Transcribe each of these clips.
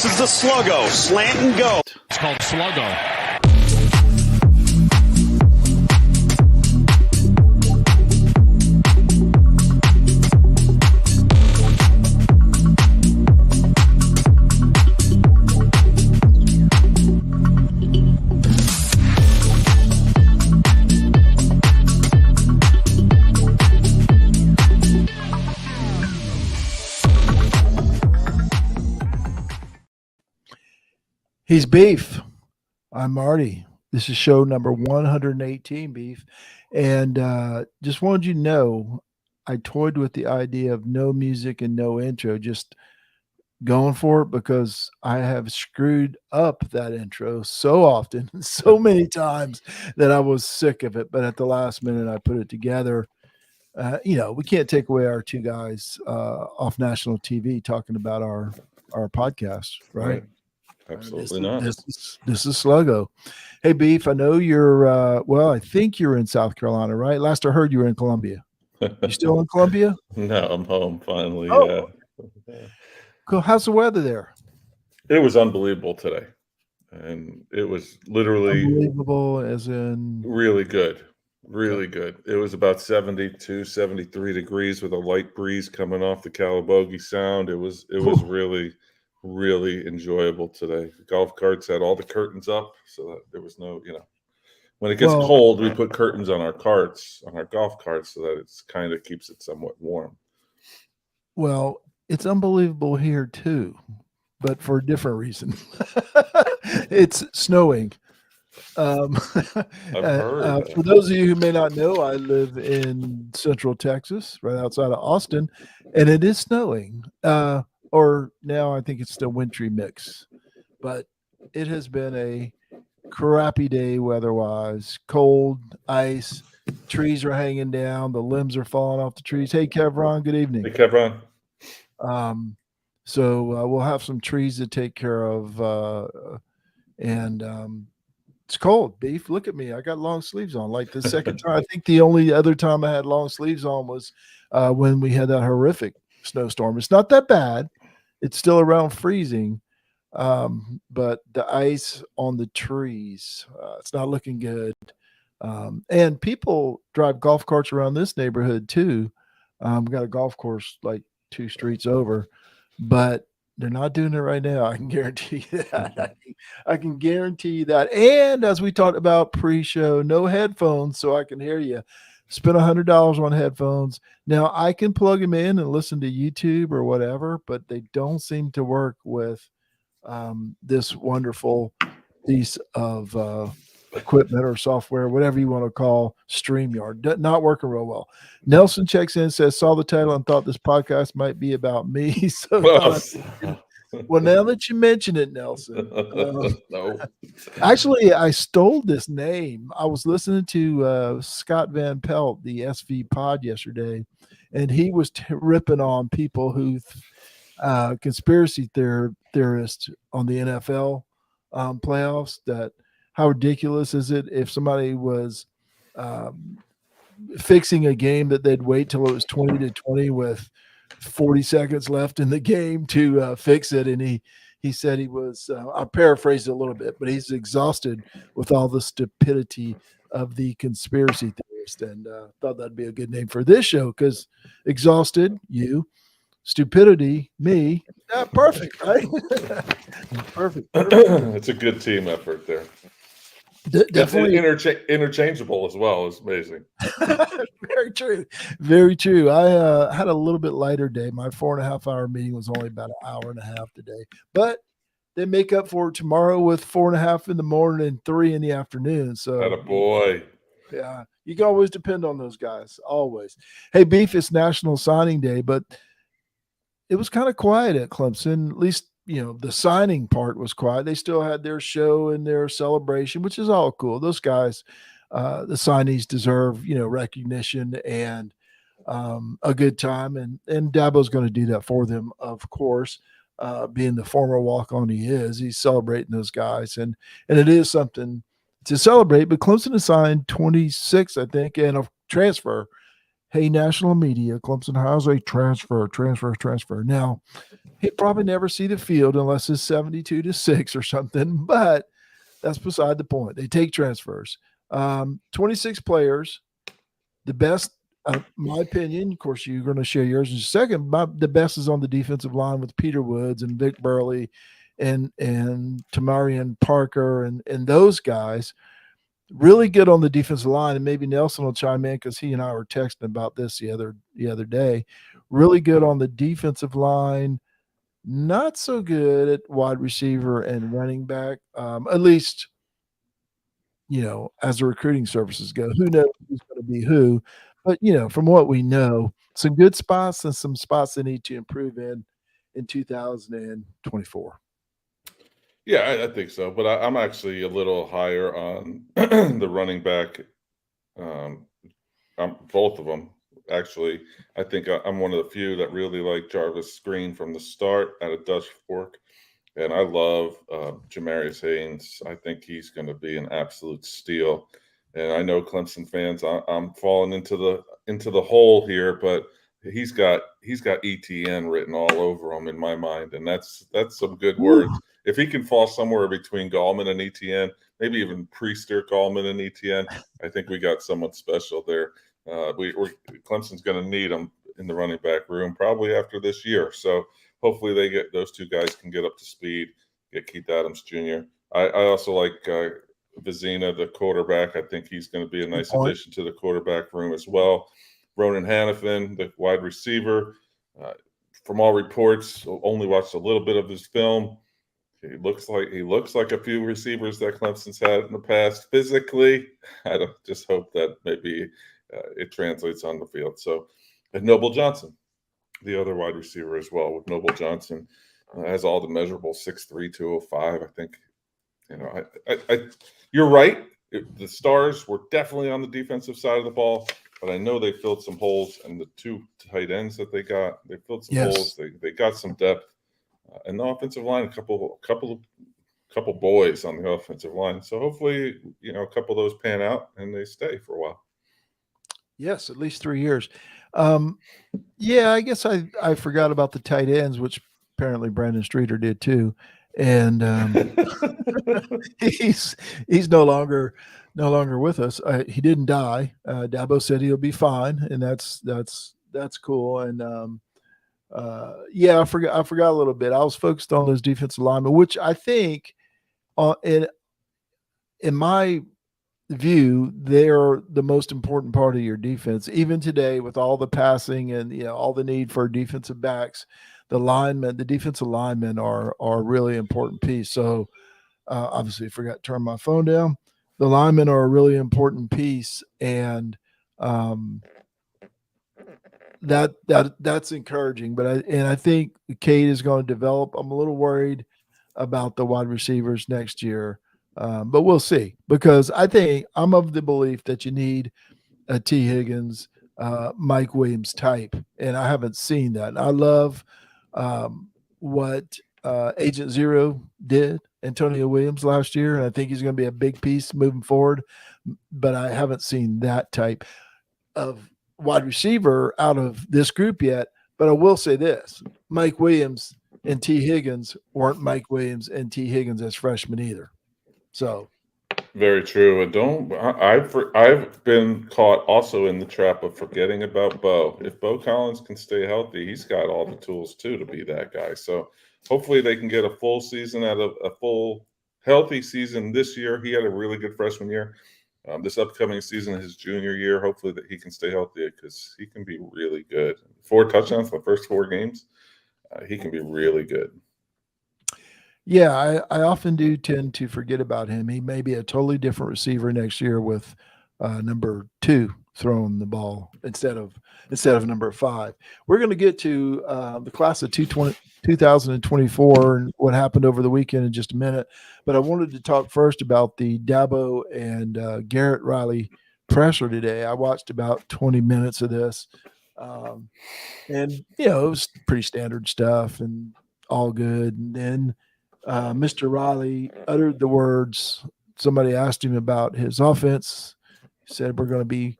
This is the Sluggo, slant and go. It's called Sluggo. He's Beef. I'm Marty. This is show number 118, Beef. And just wanted you to know, I toyed with the idea of no music and no intro, just going for it because I have screwed up that intro so often, so many times that I was sick of it. But at the last minute, I put it together. We can't take away our two guys off national TV talking about our podcast, right? Absolutely not. This is Sluggo. Hey, Beef, I know you're, I think you're in South Carolina, right? Last I heard you were in Columbia. You still in Columbia? No, I'm home finally. Oh. Yeah. Cool. How's the weather there? It was unbelievable today. And it was literally unbelievable, as in really good. Really good. It was about 72, 73 degrees with a light breeze coming off the Calabogie Sound. It was really enjoyable today. The golf carts had all the curtains up so that there was no, when it gets cold, we put curtains on our carts, on our golf carts, so that it's kind of keeps it somewhat warm. Well, it's unbelievable here too, but for a different reason. It's snowing. I've heard for those of you who may not know, I live in Central Texas, right outside of Austin, and it is snowing. Or now I think it's still wintry mix, but it has been a crappy day weather-wise. Cold, ice, trees are hanging down, the limbs are falling off the trees. Hey, Kevron, good evening. Hey, Kevron. So we'll have some trees to take care of, and it's cold. Beef, look at me. I got long sleeves on. Like the second time, I think the only other time I had long sleeves on was when we had that horrific snowstorm. It's not that bad. It's still around freezing, but the ice on the trees, it's not looking good. And people drive golf carts around this neighborhood too. We got a golf course like 2 streets over, but they're not doing it right now. I can guarantee you that. I can guarantee you that. And as we talked about pre-show, no headphones so I can hear you. Spend $100 on headphones. Now I can plug them in and listen to YouTube or whatever, but they don't seem to work with this wonderful piece of equipment or software, whatever you want to call StreamYard. Not working real well. Nelson checks in, says, saw the title and thought this podcast might be about me. So well, now that you mention it, Nelson. No. Actually, I stole this name. I was listening to Scott Van Pelt, the SV pod yesterday, and he was ripping on people who conspiracy theorists on the NFL playoffs, that how ridiculous is it if somebody was fixing a game that they'd wait till it was 20-20 with 40 seconds left in the game to fix it. And he said he was, I paraphrased it a little bit, but he's exhausted with all the stupidity of the conspiracy theorist, and thought that'd be a good name for this show, because exhausted, you, stupidity, me. Perfect, right? Perfect. It's a good team effort there. Definitely interchangeable as well. It's amazing. Very true. Very true. I had a little bit lighter day. My 4.5-hour meeting was only about an hour and a half today, but they make up for it tomorrow with 4.5 in the morning and 3 in the afternoon. So attaboy. Yeah, you can always depend on those guys. Always. Hey, Beef, it's National Signing Day, but it was kind of quiet at Clemson. At least, the signing part was quiet. They still had their show and their celebration, which is all cool. Those guys, the signees, deserve, recognition and a good time. And Dabo's going to do that for them, of course. Being the former walk-on he is, he's celebrating those guys. And it is something to celebrate. But Clemson has signed 26, I think, and a transfer. hey, national media, Clemson has a transfer. Now, he'd probably never see the field unless it's 72-6 or something, but that's beside the point. They take transfers. 26 players, the best, my opinion, of course, you're going to share yours in a second. The best is on the defensive line with Peter Woods and Vic Burley and Tamarian Parker and those guys. Really good on the defensive line, and maybe Nelson will chime in because he and I were texting about this the other day. Really good on the defensive line, not so good at wide receiver and running back. At least, as the recruiting services go, who knows who's going to be who? But from what we know, some good spots and some spots they need to improve in 2024. Yeah, I think so. But I'm actually a little higher on the running back. Both of them, actually. I think I'm one of the few that really like Jarvis Green from the start out of Dutch Fork. And I love Jamarius Haynes. I think he's going to be an absolute steal. And I know Clemson fans, I'm falling into the hole here, but he's got ETN written all over him in my mind, and that's some good words. If he can fall somewhere between Gallman and ETN, maybe even Priester, Gallman, and ETN, I think we got someone special there. Clemson's going to need him in the running back room probably after this year. So hopefully those two guys can get up to speed. Get Keith Adams Jr. I also like Vizina, the quarterback. I think he's going to be a nice addition to the quarterback room as well. Ronan Hannafin, the wide receiver. From all reports, only watched a little bit of his film. He looks like a few receivers that Clemson's had in the past. Physically, I just hope that maybe it translates on the field. So, and Noble Johnson, the other wide receiver as well, with Noble Johnson has all the measurables, 6'3", 205. I think, you're right. The stars were definitely on the defensive side of the ball, but I know they filled some holes, and the two tight ends that they filled some holes. They got some depth, and the offensive line, a couple boys on the offensive line. So hopefully, a couple of those pan out and they stay for a while. Yes, at least 3 years. Yeah, I guess I forgot about the tight ends, which apparently Brandon Streeter did too. And he's no longer with us. He didn't die. Dabo said he'll be fine, and that's cool. And yeah, I forgot a little bit. I was focused on those defensive linemen, which I think, in my view, they're the most important part of your defense. Even today, with all the passing and all the need for defensive backs, the defensive linemen are a really important piece. So obviously, I forgot to turn my phone down. The linemen are a really important piece, and that's encouraging. But I think Cade is going to develop. I'm a little worried about the wide receivers next year. But we'll see, because I think I'm of the belief that you need a T. Higgins, Mike Williams type, and I haven't seen that. I love what Agent Zero did, Antonio Williams, last year, and I think he's going to be a big piece moving forward, but I haven't seen that type of wide receiver out of this group yet. But I will say this, Mike Williams and T. Higgins weren't Mike Williams and T. Higgins as freshmen either. So very true. And I've been caught also in the trap of forgetting about Bo. If Bo Collins can stay healthy, he's got all the tools too to be that guy. So hopefully they can get a full season out of a full healthy season this year. He had a really good freshman year. This upcoming season, his junior year, hopefully that he can stay healthy, because he can be really good. 4 touchdowns in the first 4 games. He can be really good. Yeah, I often do tend to forget about him. He may be a totally different receiver next year with number 2 throwing the ball instead of number 5. We're going to get to the class of 2024 and what happened over the weekend in just a minute. But I wanted to talk first about the Dabo and Garrett Riley presser today. I watched about 20 minutes of this. And, it was pretty standard stuff and all good. And then Mr. Riley uttered the words. Somebody asked him about his offense. He said, we're going to be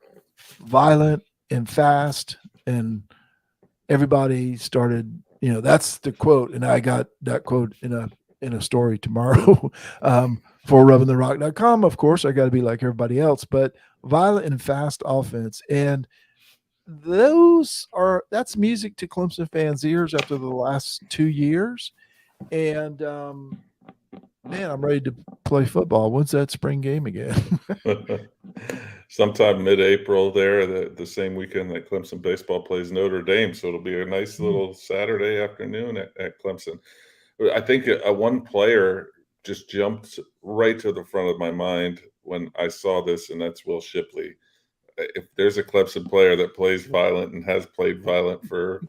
violent and fast, and everybody started, that's the quote, and I got that quote in a story tomorrow for rubbingtherock.com. Of course, I got to be like everybody else, but violent and fast offense, and that's music to Clemson fans' ears after the last 2 years. And man, I'm ready to play football. When's that spring game again? Sometime mid-April there, the same weekend that Clemson baseball plays Notre Dame. So it'll be a nice little Saturday afternoon at Clemson. I think one player just jumped right to the front of my mind when I saw this, and that's Will Shipley. If there's a Clemson player that plays violent and has played violent for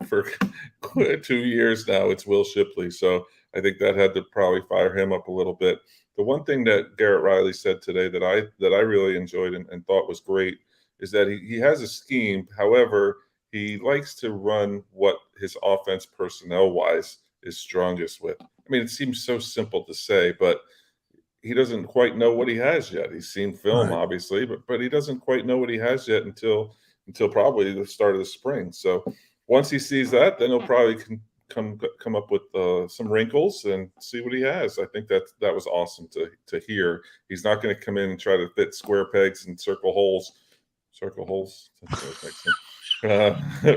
2 years now, it's Will Shipley. So I think that had to probably fire him up a little bit. The one thing that Garrett Riley said today that I really enjoyed and thought was great is that he has a scheme. However, he likes to run what his offense personnel-wise is strongest with. I mean, it seems so simple to say, but he doesn't quite know what he has yet. He's seen film, Right. obviously, but he doesn't quite know what he has yet until probably the start of the spring. So once he sees that, then he'll probably come up with some wrinkles and see what he has. I think that was awesome to hear. He's not going to come in and try to fit square pegs and circle holes,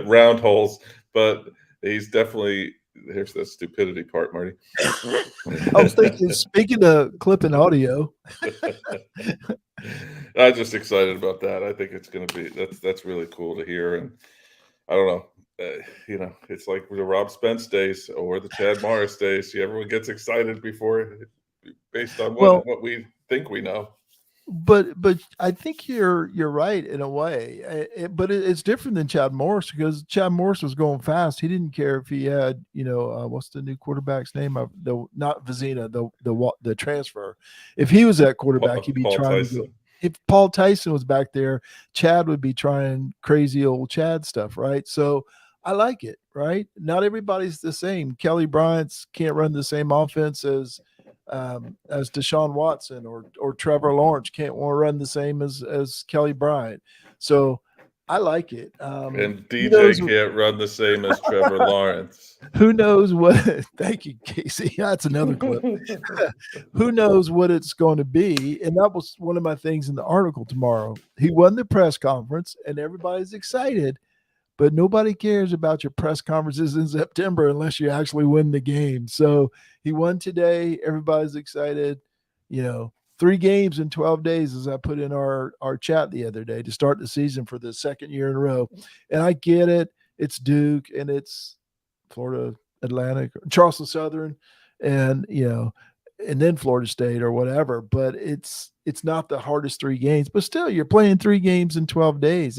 round holes. But he's definitely. Here's the stupidity part, Marty. I was thinking, speaking of clipping audio, I'm just excited about that. I think it's going to be that's really cool to hear, and I don't know, it's like the Rob Spence days or the Chad Morris days. Everyone gets excited based on what we think we know. But I think you're right in a way. But it's different than Chad Morris, because Chad Morris was going fast. He didn't care if he had, what's the new quarterback's name? Not Vizina, the transfer. If he was that quarterback, he'd be Paul trying Tyson. to go. If Paul Tyson was back there, Chad would be trying crazy old Chad stuff, right? So I like it, right? Not everybody's the same. Kelly Bryant's can't run the same offense as Deshaun Watson, or Trevor Lawrence can't run the same as Kelly Bryant. So I like it. And DJ can't run the same as Trevor Lawrence. Who knows what? Thank you, Casey. That's another clip. Who knows what it's going to be? And that was one of my things in the article tomorrow. He won the press conference, and everybody's excited. But nobody cares about your press conferences in September unless you actually win the game. So he won today. Everybody's excited. 3 games in 12 days, as I put in our chat the other day, to start the season for the second year in a row. And I get it. It's Duke, and it's Florida Atlantic, Charleston Southern, and and then Florida State or whatever. But it's not the hardest 3 games. But still, you're playing 3 games in 12 days.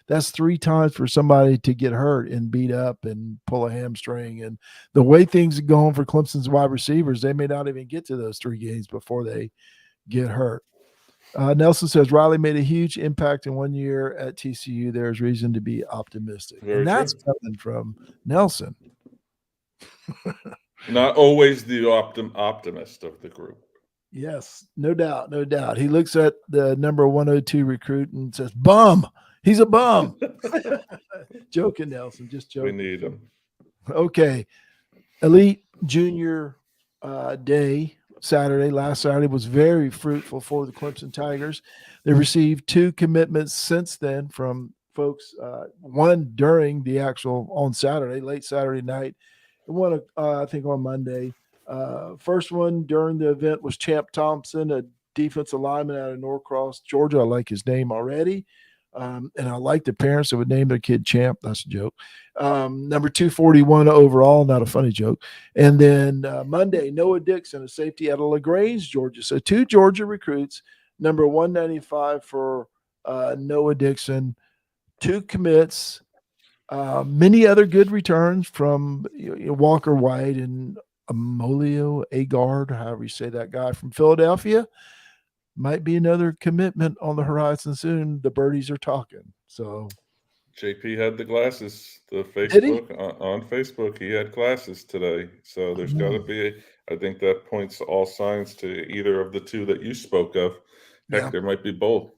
That's 3 times for somebody to get hurt and beat up and pull a hamstring. And the way things are going for Clemson's wide receivers, they may not even get to those 3 games before they get hurt. Nelson says Riley made a huge impact in 1 year at TCU. There's reason to be optimistic. Very that's true. coming from Nelson. Not always the optimist of the group. Yes, no doubt, no doubt. He looks at the number 102 recruit and says, "Bum. He's a bum." Joking, Nelson. Just joking. We need him. Okay. Elite Junior Day, last Saturday, was very fruitful for the Clemson Tigers. They received 2 commitments since then from folks, one during the actual on Saturday, late Saturday night, and one, I think, on Monday. First one during the event was Champ Thompson, a defensive lineman out of Norcross, Georgia. I like his name already. And I like the parents that would name their kid Champ. That's a joke. Number 241 overall, not a funny joke. And then Monday, Noah Dixon, a safety out of LaGrange, Georgia. So 2 Georgia recruits, number 195 for Noah Dixon, 2 commits, many other good returns from Walker White and Amolio Agard, however you say that guy, from Philadelphia. Might be another commitment on the horizon soon. The birdies are talking. So JP had the glasses. The Facebook on Facebook, he had glasses today. So there's got to be. I think that points all signs to either of the 2 that you spoke of. Heck, there might be both.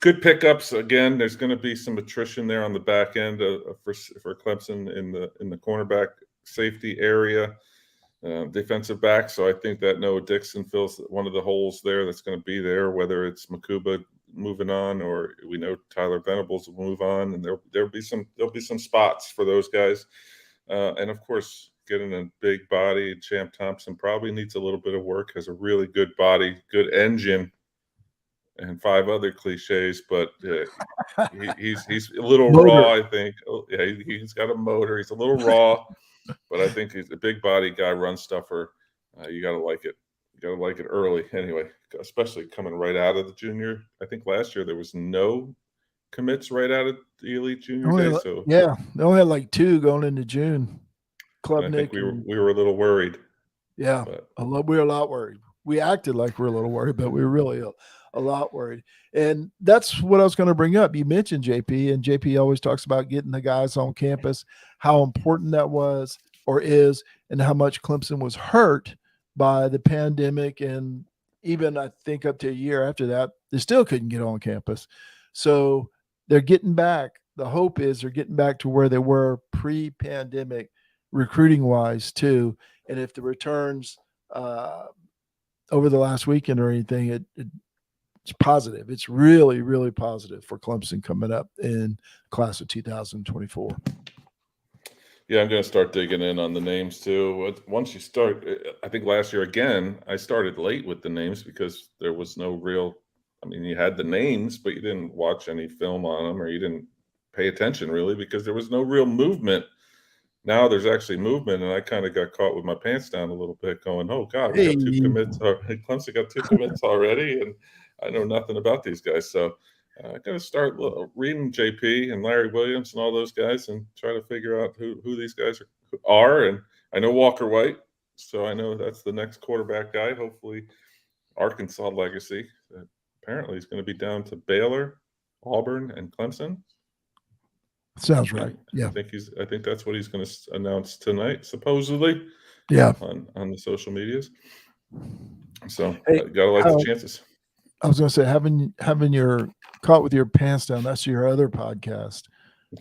Good pickups again. There's going to be some attrition there on the back end for Clemson in the cornerback safety area, defensive back. So I think that Noah Dixon fills one of the holes there that's going to be there. Whether it's Makuba moving on, or we know Tyler Venables will move on, and there'll be some spots for those guys. And of course, getting a big body, Champ Thompson probably needs a little bit of work. Has a really good body, good engine, and 5 other cliches, but he's a little Motor. raw, I think. Oh, yeah, he's got a motor. He's a little raw, but I think he's a big body guy, run stuffer. You got to like it. You got to like it early anyway, especially coming right out of the junior. I think last year there was no commits right out of the elite junior day. So yeah, they only had like 2 going into June. I think we were a little worried. Yeah, we were a lot worried. We acted like we're a little worried, but we were really a lot worried. And that's what I was going to bring up. You mentioned JP, and JP always talks about getting the guys on campus, how important that was or is, and how much Clemson was hurt by the pandemic. And even I think up to a year after that, they still couldn't get on campus. So they're getting back. The hope is they're getting back to where they were pre-pandemic, recruiting wise too. And if the returns over the last weekend or anything, it's positive. It's really, really positive for Clemson coming up in class of 2024. Yeah, I'm going to start digging in on the names too. Once you start, I think last year again, I started late with the names because there was no real, I mean, you had the names, but you didn't watch any film on them, or you didn't pay attention really because there was no real movement. Now there's actually movement, and I kind of got caught with my pants down a little bit going, oh God, we got 2 commits. Clemson got 2 commits already, and I know nothing about these guys. So I got to start reading JP and Larry Williams and all those guys and try to figure out who these guys are. And I know Walker White, so I know that's the next quarterback guy. Hopefully Arkansas legacy. Apparently he's going to be down to Baylor, Auburn, and Clemson. Sounds right. Yeah. I think that's what he's going to announce tonight, supposedly. Yeah. On the social medias. So gotta like the chances. I was going to say having your caught with your pants down. That's your other podcast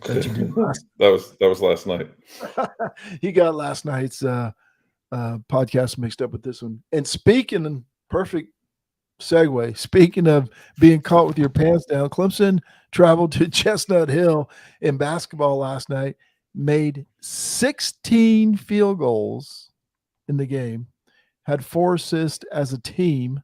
that you did that was last night. He got last night's podcast mixed up with this one. And perfect segue. Speaking of being caught with your pants down, Clemson traveled to Chestnut Hill in basketball last night, made 16 field goals in the game, had 4 assists as a team.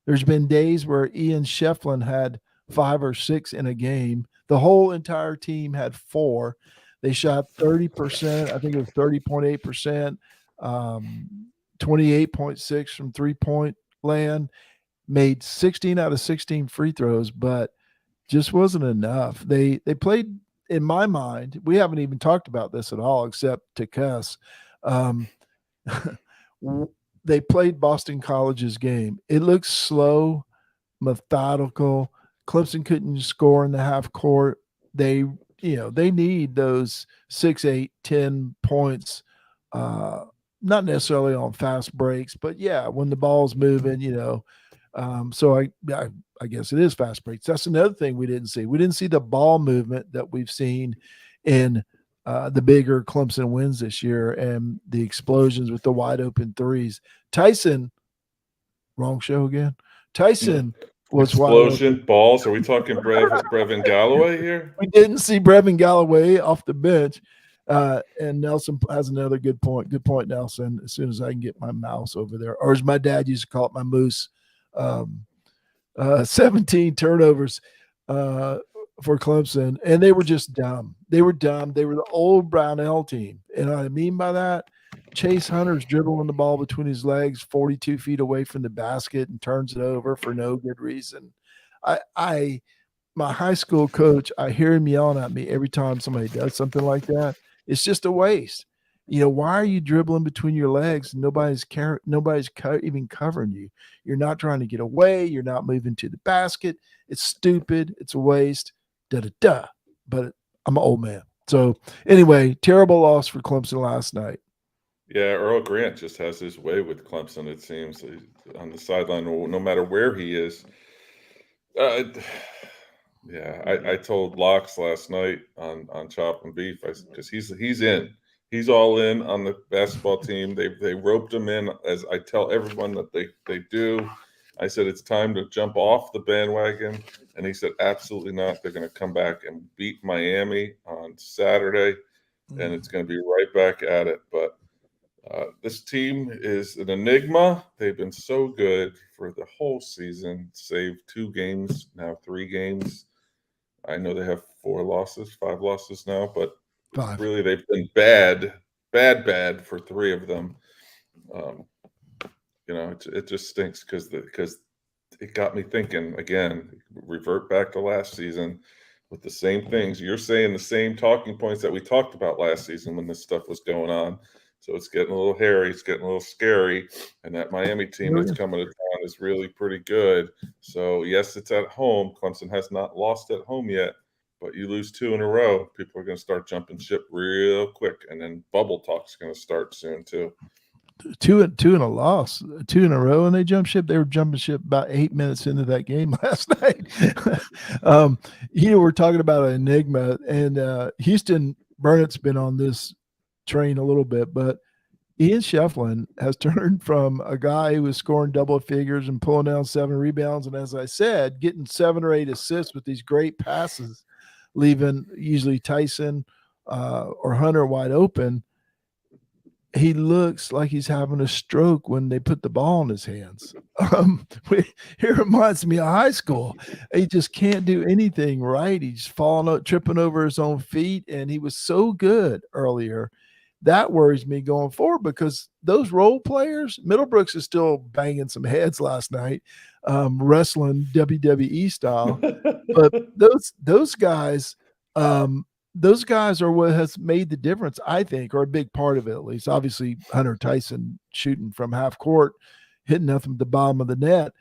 There's been days where Ian Shefflin had 5 or 6 in a game. The whole entire team had 4. They shot 30%. I think it was 30.8%, 28.6 from three-point land, made 16 out of 16 free throws, but just wasn't enough. They played, in my mind, we haven't even talked about this at all except to cuss. They played Boston College's game. It looked slow, methodical. Clemson couldn't score in the half court. They need those 6, 8, 10 points, not necessarily on fast breaks, but yeah, when the ball's moving, so I guess it is fast breaks. That's another thing we didn't see. We didn't see the ball movement that we've seen in the bigger Clemson wins this year and the explosions with the wide open threes. Tyson, wrong show again. Tyson was explosion balls. Are we talking Brevin Galloway here? We didn't see Brevin Galloway off the bench. And Nelson has another good point. Good point, Nelson. As soon as I can get my mouse over there, or as my dad used to call it, my moose. 17 turnovers for Clemson, and they were just dumb. They were dumb. They were the old Brownell team. And what I mean by that, Chase Hunter's dribbling the ball between his legs 42 feet away from the basket and turns it over for no good reason. My high school coach, I hear him yelling at me every time somebody does something like that. It's just a waste. Why are you dribbling between your legs? Nobody's even covering you. You're not trying to get away. You're not moving to the basket. It's stupid. It's a waste. But I'm an old man. So anyway, terrible loss for Clemson last night. Yeah, Earl Grant just has his way with Clemson, it seems, on the sideline, no matter where he is. Yeah, I told Locks last night on Chop and Beef because he's in. He's all in on the basketball team. They roped him in, as I tell everyone that they do. I said it's time to jump off the bandwagon, and he said absolutely not. They're going to come back and beat Miami on Saturday, and it's going to be right back at it. But this team is an enigma. They've been so good for the whole season, save 2 games, now 3 games. I know they have 5 losses now, but 5. Really they've been bad for 3 of them. It just stinks because it got me thinking again. Revert back to last season with the same things. You're saying the same talking points that we talked about last season when this stuff was going on. So it's getting a little hairy. It's getting a little scary. And that Miami team that's coming to town is really pretty good. So, yes, it's at home. Clemson has not lost at home yet. But you lose 2 in a row, people are going to start jumping ship real quick. And then bubble talk's going to start soon, too. 2 in a loss, 2 in a row, and they jumped ship. They were jumping ship about 8 minutes into that game last night. We're talking about an enigma, and Houston Burnett's been on this train a little bit, but Ian Shefflin has turned from a guy who was scoring double figures and pulling down 7 rebounds, and as I said, getting 7 or 8 assists with these great passes, leaving usually Tyson or Hunter wide open. He looks like he's having a stroke when they put the ball in his hands. It reminds me of high school. He just can't do anything right. He's tripping over his own feet, and he was so good earlier. That worries me going forward because those role players, Middlebrooks is still banging some heads last night, wrestling WWE style. But those guys are what has made the difference, I think, or a big part of it at least. Obviously, Hunter Tyson shooting from half court, hitting nothing at the bottom of the net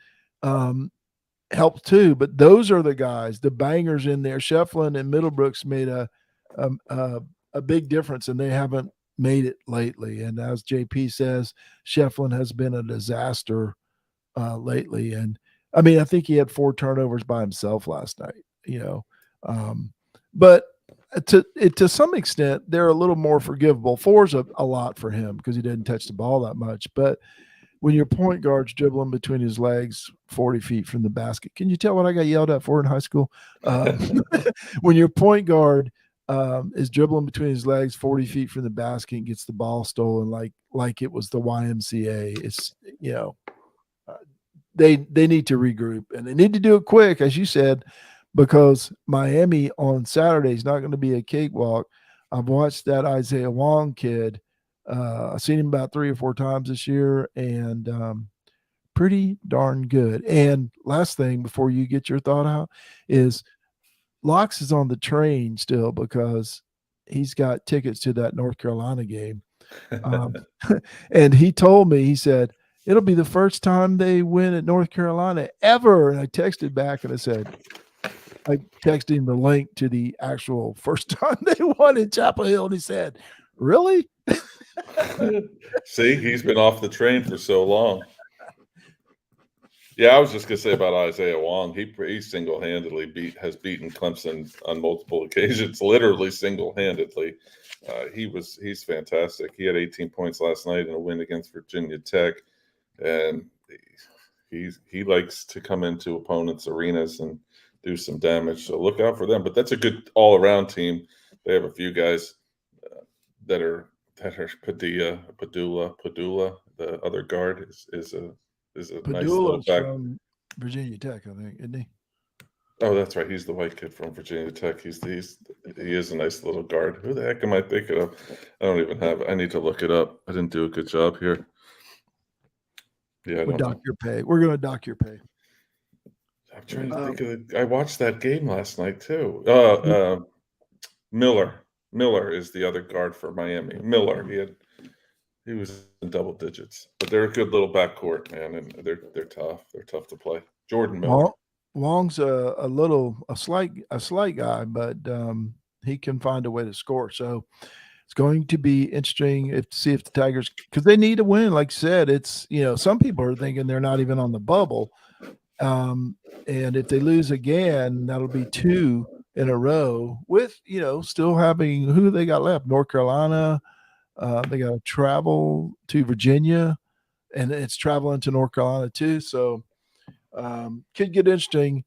helped too. But those are the guys, the bangers in there. Shefflin and Middlebrooks made a big difference, and they haven't made it lately. And as JP says, Shefflin has been a disaster lately. And I mean, I think he had 4 turnovers by himself last night, but to some extent, they're a little more forgivable. 4's a lot for him because he didn't touch the ball that much. But when your point guard's dribbling between his legs 40 feet from the basket, can you tell what I got yelled at for in high school? When your point guard is dribbling between his legs 40 feet from the basket and gets the ball stolen like it was the YMCA, it's they need to regroup, and they need to do it quick, as you said, because Miami on Saturday is not going to be a cakewalk. I've watched that Isaiah Wong kid. I've seen him about 3 or 4 times this year, and pretty darn good. And last thing before you get your thought out is Locks is on the train still because he's got tickets to that North Carolina game. And he told me, he said, it'll be the first time they win at North Carolina ever. And I texted back and I texted him the link to the actual first time they won in Chapel Hill. And he said, really? See, he's been off the train for so long. Yeah, I was just going to say about Isaiah Wong. He single-handedly has beaten Clemson on multiple occasions, literally single-handedly. He's fantastic. He had 18 points last night in a win against Virginia Tech, and he likes to come into opponents' arenas and do some damage. So look out for them. But that's a good all-around team. They have a few guys that are Padula. The other guard is a nice little back. From Virginia Tech, I think, isn't he? Oh, that's right. He's the white kid from Virginia Tech. He is a nice little guard. Who the heck am I thinking of? I don't even have it. I need to look it up. I didn't do a good job here. Yeah, We'll dock your pay. We're going to dock your pay. I'm trying to think of it. I watched that game last night too. Miller is the other guard for Miami. Miller, he was in double digits, but they're a good little backcourt, man, and they're tough. They're tough to play. Jordan Miller. Wong's a slight guy, but he can find a way to score. So it's going to be interesting to see if the Tigers, because they need to win. Like I said, it's some people are thinking they're not even on the bubble. And if they lose again, that'll be 2 in a row with, still having who they got left? North Carolina. They got to travel to Virginia, and it's traveling to North Carolina too. So could get interesting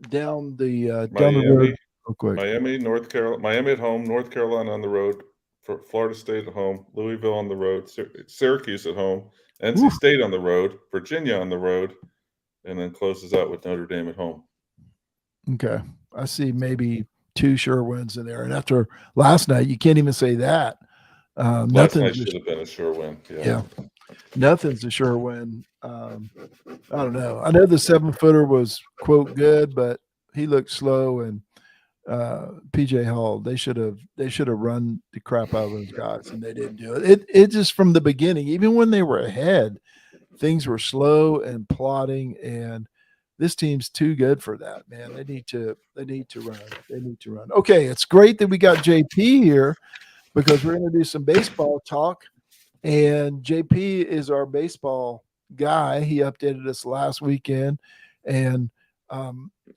down the road real quick. Miami at home, North Carolina on the road, for Florida State at home, Louisville on the road, Syracuse at home, NC State on the road, Virginia on the road, and then closes out with Notre Dame at home. Okay. I see maybe 2 sure wins in there. And after last night, you can't even say that. Last night should have been a sure win. Yeah. Nothing's a sure win. I don't know. I know the 7-footer was, quote, good, but he looked slow. And PJ Hall, they should have run the crap out of those guys, and they didn't do it. It just from the beginning, even when they were ahead, things were slow and plodding, and this team's too good for that, man. They need to run. Okay, it's great that we got JP here because we're going to do some baseball talk, and JP is our baseball guy. He updated us last weekend, and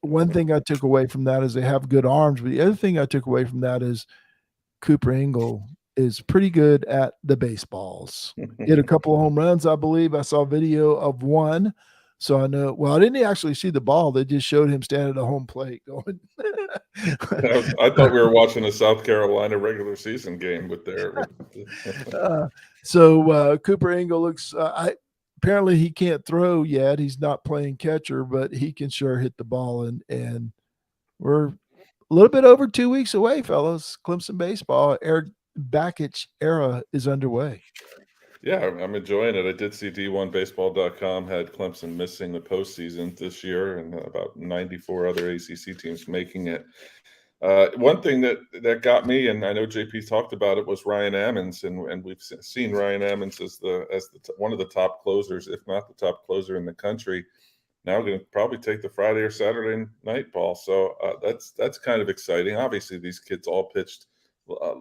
one thing I took away from that is they have good arms, but the other thing I took away from that is Cooper Engel is pretty good at the baseballs. He hit a couple of home runs, I believe. I saw a video of one. So I know, well, I didn't actually see the ball. They just showed him standing at a home plate going. I thought we were watching a South Carolina regular season game with their. So Cooper Engel looks, apparently he can't throw yet. He's not playing catcher, but he can sure hit the ball. And we're a little bit over 2 weeks away, fellas. Clemson baseball, Eric Bakich era is underway. Yeah, I'm enjoying it. I did see D1Baseball.com had Clemson missing the postseason this year and about 94 other ACC teams making it. One thing that got me, and I know JP talked about it, was Ryan Ammons, and we've seen Ryan Ammons as one of the top closers, if not the top closer in the country. Now going to probably take the Friday or Saturday night ball. So that's kind of exciting. Obviously, these kids all pitched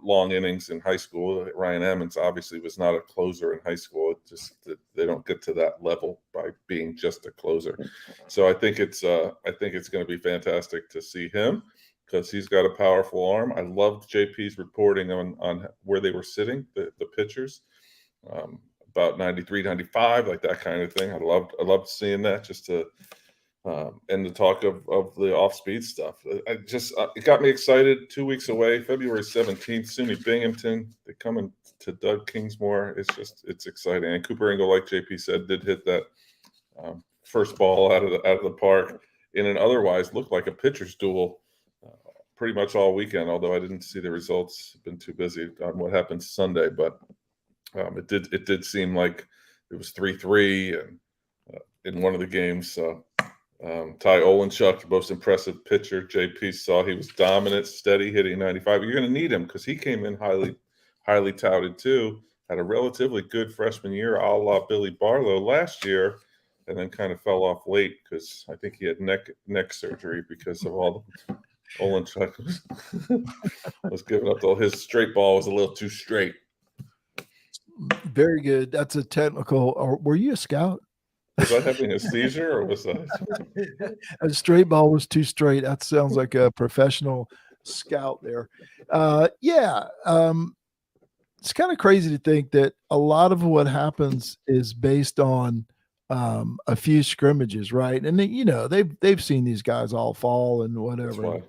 long innings in high school. Ryan Ammons obviously was not a closer in high school. It's just that they don't get to that level by being just a closer. So I think it's going to be fantastic to see him because he's got a powerful arm. I loved JP's reporting on where they were sitting, the pitchers, about 93, 95, like that kind of thing. I loved seeing that just to and the talk of the off-speed stuff. It got me excited. 2 weeks away, February 17th, SUNY Binghamton. They come in to Doug Kingsmore. It's exciting. And Cooper Engel, like JP said, did hit that first ball out of the park in an otherwise looked like a pitcher's duel pretty much all weekend, although I didn't see the results. Been too busy on what happened Sunday, but it did seem like it was 3-3 and in one of the games. Ty Olenchuk, the most impressive pitcher. JP saw he was dominant, steady, hitting 95. You're going to need him because he came in highly touted too. Had a relatively good freshman year, a la Billy Barlow last year, and then kind of fell off late because I think he had neck surgery because of all the Olenchuk was giving up. His straight ball was a little too straight. Very good. That's a technical. Or were you a scout? Was I having a seizure or was that? A straight ball was too straight. That sounds like a professional scout there. It's kind of crazy to think that a lot of what happens is based on a few scrimmages, right? And they've seen these guys all fall and whatever.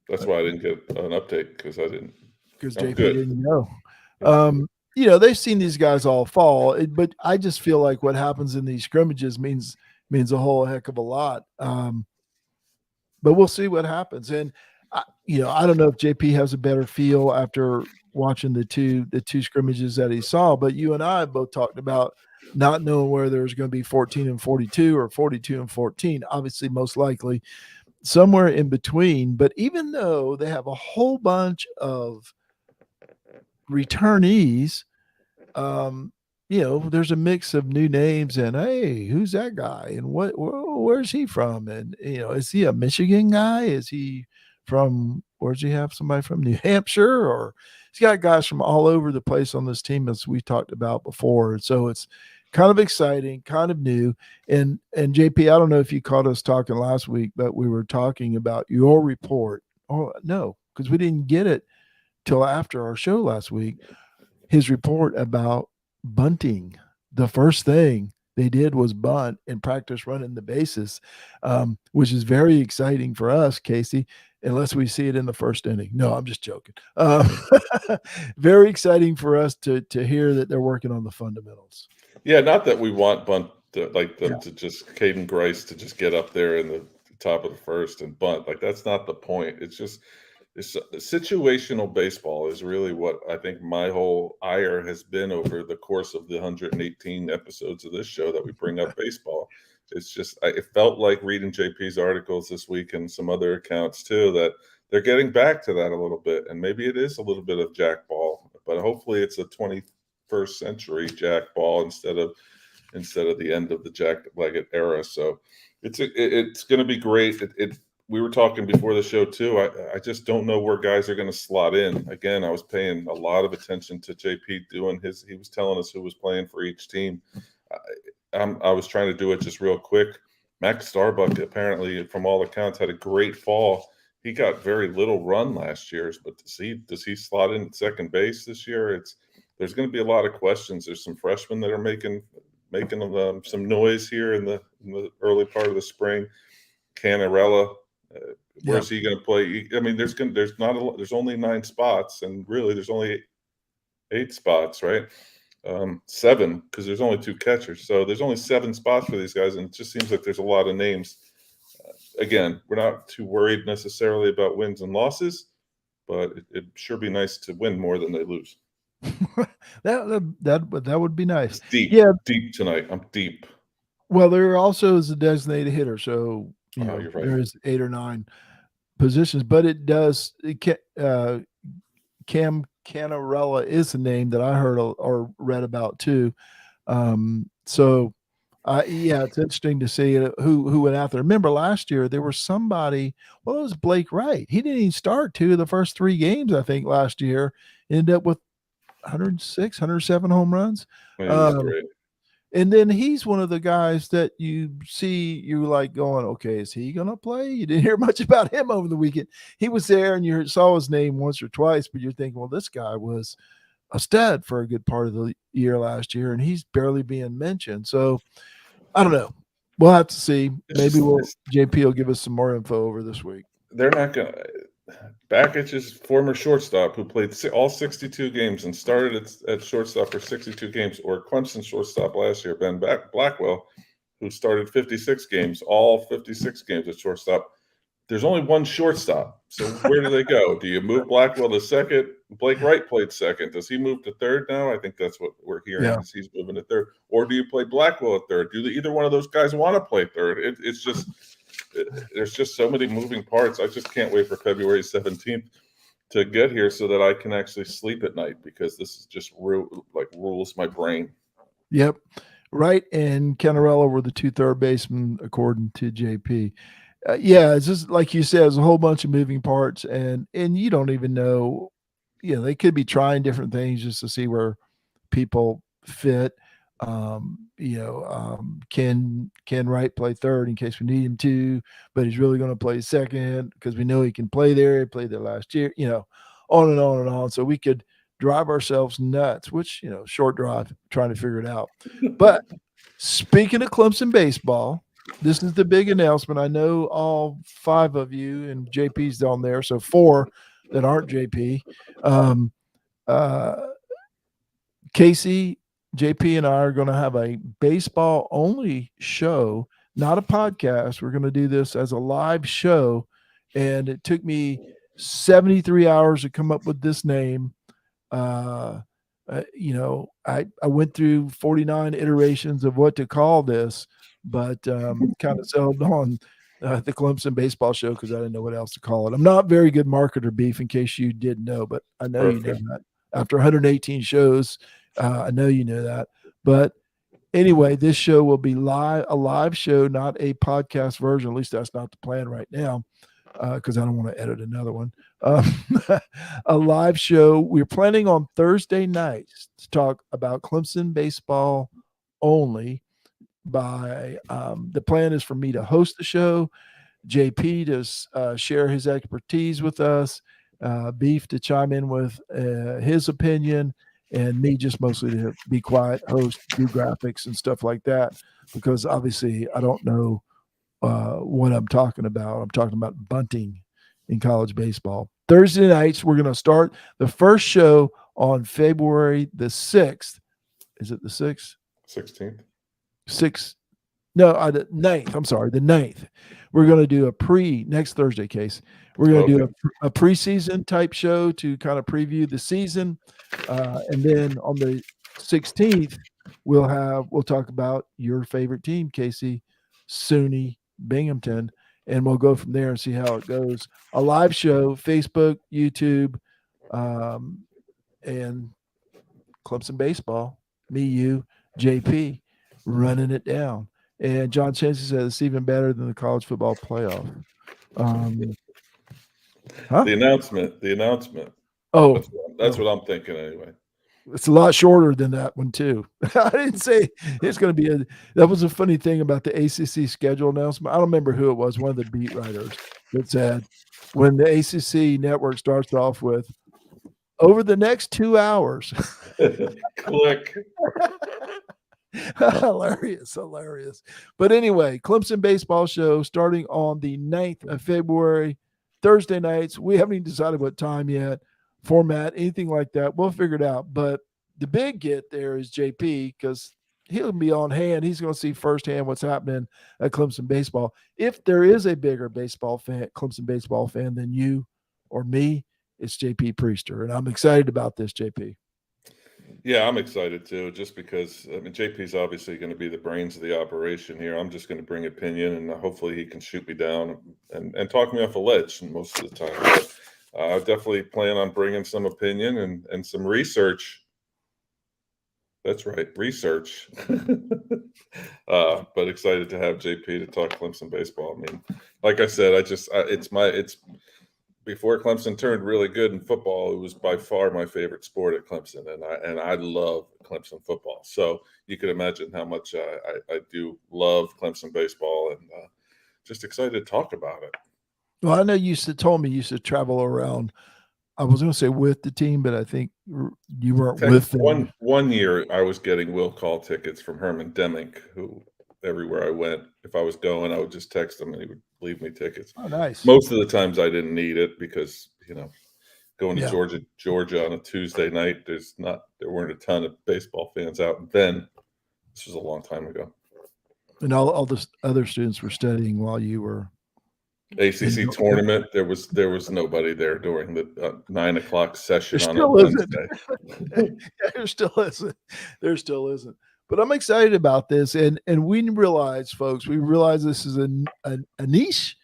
That's why I didn't get an update because JP didn't know. They've seen these guys all fall, but I just feel like what happens in these scrimmages means a whole heck of a lot. But we'll see what happens. And I don't know if JP has a better feel after watching the two scrimmages that he saw, but you and I both talked about not knowing where there's going to be 14-42 or 42-14. Obviously, most likely somewhere in between. But even though they have a whole bunch of returnees, there's a mix of new names and hey, who's that guy and where's he from? And is he a Michigan guy? Is he from, or does he have somebody from New Hampshire? Or he's got guys from all over the place on this team, as we talked about before. So kind of exciting, kind of new. And JP, I don't know if you caught us talking last week, but we were talking about your report. Oh no, because we didn't get it till after our show last week. His report about bunting. The first thing they did was bunt and practice running the bases, which is very exciting for us, Casey, unless we see it in the first inning. No, I'm just joking. Very exciting for us to hear that they're working on the fundamentals. Yeah, not that we want bunt to just Caden Grice to just get up there in the top of the first and bunt. Like that's not the point. It's just situational baseball is really what I think my whole ire has been over the course of the 118 episodes of this show that we bring up baseball. It's just it felt like reading JP's articles this week and some other accounts too that they're getting back to that a little bit, and maybe it is a little bit of jack ball, but hopefully it's a 21st century jack ball instead of the end of the Jack Leggett era. So it's going to be great. We were talking before the show too. I just don't know where guys are going to slot in. Again, I was paying a lot of attention to JP doing his. He was telling us who was playing for each team. I was trying to do it just real quick. Max Starbuck apparently, from all accounts, had a great fall. He got very little run last year, but does he slot in at second base this year? There's going to be a lot of questions. There's some freshmen that are making some noise here in the early part of the spring. Canarella, where's he going to play? I mean, there's only 9 spots, and really there's only 8 spots, right? 7 because there's only 2 catchers, so there's only 7 spots for these guys, and it just seems like there's a lot of names. Again, we're not too worried necessarily about wins and losses, but it'd sure be nice to win more than they lose. that would be nice. It's deep, deep tonight. I'm deep. Well, there also is a designated hitter, so you're right. There's 8 or 9 positions, but Cam Canarella is a name that I heard or read about too. So it's interesting to see who went out there. Remember last year there was somebody. Well, it was Blake Wright. He didn't even start 2 of the first 3 games. I think last year ended up with 106, 107 home runs. Great. And then he's one of the guys that you like going, okay, is he going to play? You didn't hear much about him over the weekend. He was there and you saw his name once or twice, but you're thinking, well, this guy was a stud for a good part of the year last year, and he's barely being mentioned. So I don't know. We'll have to see. Maybe JP will give us some more info over this week. They're not going to. Bakic's former shortstop, who played all 62 games and started at shortstop for 62 games, or Clemson shortstop last year, Ben Blackwell, who started 56 games, all 56 games at shortstop. There's only one shortstop. So where do they go? Do you move Blackwell to second? Blake Wright played second. Does he move to third now? I think that's what we're hearing. Yeah. He's moving to third. Or do you play Blackwell at third? Do either one of those guys want to play third? It's just there's just so many moving parts. I just can't wait for February 17th to get here so that I can actually sleep at night, because this is just rules my brain. Yep. Wright and Canarella were the 2 third basemen, according to JP. It's just like you said, there's a whole bunch of moving parts, and you don't even know. They could be trying different things just to see where people fit. Can Wright play third in case we need him to, but he's really going to play second because we know he can play there. He played there last year, on and on and on. So we could drive ourselves nuts, which, short drive, trying to figure it out. But speaking of Clemson baseball, this is the big announcement. I know all 5 of you, and JP's down there, so 4 that aren't JP. Casey, JP, and I are going to have a baseball-only show, not a podcast. We're going to do this as a live show, and it took me 73 hours to come up with this name. I went through 49 iterations of what to call this, but kind of settled on the Clemson baseball show because I didn't know what else to call it. I'm not very good marketer, Beef, in case you didn't know, but I know you know that. After 118 shows, I know you know that. But anyway, this show will be a live show, not a podcast version. At least that's not the plan right now, because I don't want to edit another one. A live show. We're planning on Thursday nights to talk about Clemson baseball only. The plan is for me to host the show, JP to share his expertise with us, Beef to chime in with his opinion, and me just mostly to be quiet, host, do graphics and stuff like that, because obviously I don't know what I'm talking about. I'm talking about bunting in college baseball. Thursday nights, we're going to start the first show on February the 6th. Is it the 6th? 16th. 6th. No, the 9th. I'm sorry, the 9th. We're going to do next Thursday, Case. We're going to do a preseason type show to kind of preview the season. And then on the 16th, we'll talk about your favorite team, Casey, SUNY Binghamton, and we'll go from there and see how it goes. A live show, Facebook, YouTube, and Clemson baseball, me, you, JP, running it down. And John Chansey says it's even better than the college football playoff. The announcement. Oh, that's what I'm thinking anyway. It's a lot shorter than that one too. I didn't say it's going to be that was a funny thing about the ACC schedule announcement. I don't remember who it was, one of the beat writers that said when the ACC network starts off with over the next 2 hours. Click. Hilarious. But anyway, Clemson baseball show starting on the 9th of February, Thursday nights. We haven't even decided what time yet, format, anything like that. We'll figure it out. But the big get there is JP, because he'll be on hand. He's going to see firsthand what's happening at Clemson baseball. If there is a bigger Clemson baseball fan than you or me, it's JP Priester. And I'm excited about this, JP. Yeah, I'm excited too, just because, JP's obviously going to be the brains of the operation here. I'm just going to bring opinion, and hopefully he can shoot me down and talk me off a ledge most of the time. But, I definitely plan on bringing some opinion and some research. That's right, research. But excited to have JP to talk Clemson baseball. Like I said, it's before Clemson turned really good in football, it was by far my favorite sport at Clemson, and I love Clemson football. So you can imagine how much I do love Clemson baseball, and just excited to talk about it. Well, I know you told me you used to travel around. I was going to say with the team, but I think you weren't with them. One year, I was getting will call tickets from Herman Demink, who everywhere I went, if I was going, I would just text him and he would leave me tickets. Oh, nice. Most of the times I didn't need it because, going to Georgia on a Tuesday night, there weren't a ton of baseball fans out then. This was a long time ago. And all the other students were studying while you were ACC tournament. There was nobody there during the 9 o'clock session on a Wednesday. There still isn't. But I'm excited about this, and we realize, folks, this is a niche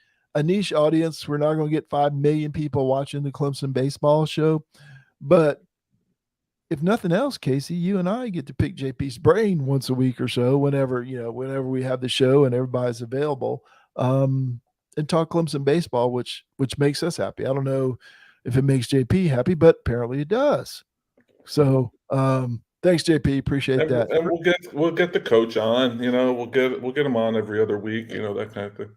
audience. We're not going to get 5 million people watching the Clemson baseball show, but if nothing else, Casey, you and I get to pick JP's brain once a week or so, whenever we have the show and everybody's available, and talk Clemson baseball, which makes us happy. I don't know if it makes JP happy, but apparently it does. So, thanks, JP. Appreciate that. And we'll get the coach on. We'll get him on every other week. That kind of thing.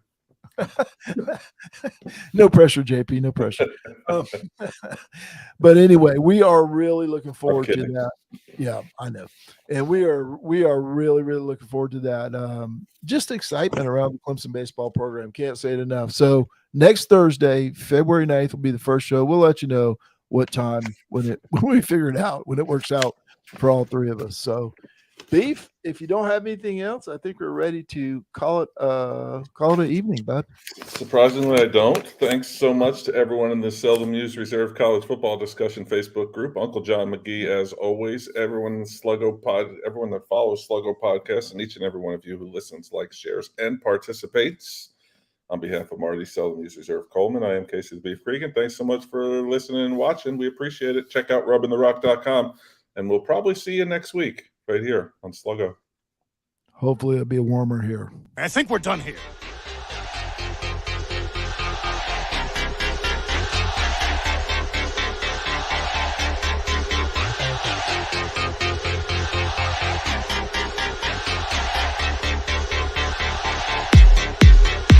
No pressure, JP. No pressure. But anyway, we are really looking forward to that. Yeah, I know, and we are really, really looking forward to that. Just excitement around the Clemson baseball program. Can't say it enough. So next Thursday, February 9th, will be the first show. We'll let you know what time when we figure it out, when it works out for all three of us. So, Beef, if you don't have anything else, I think we're ready to call it an evening, bud. Surprisingly, I don't. Thanks so much to everyone in the Seldom Used Reserve College Football Discussion Facebook group. Uncle John McGee, as always. Everyone in everyone that follows Sluggo Podcast, and each and every one of you who listens, likes, shares, and participates. On behalf of Marty Seldom Used Reserve Coleman, I am Casey the Beef Cregan. Thanks so much for listening and watching. We appreciate it. Check out rubbingtherock.com, and we'll probably see you next week right here on Sluggo. Hopefully it'll be warmer here. I think we're done here.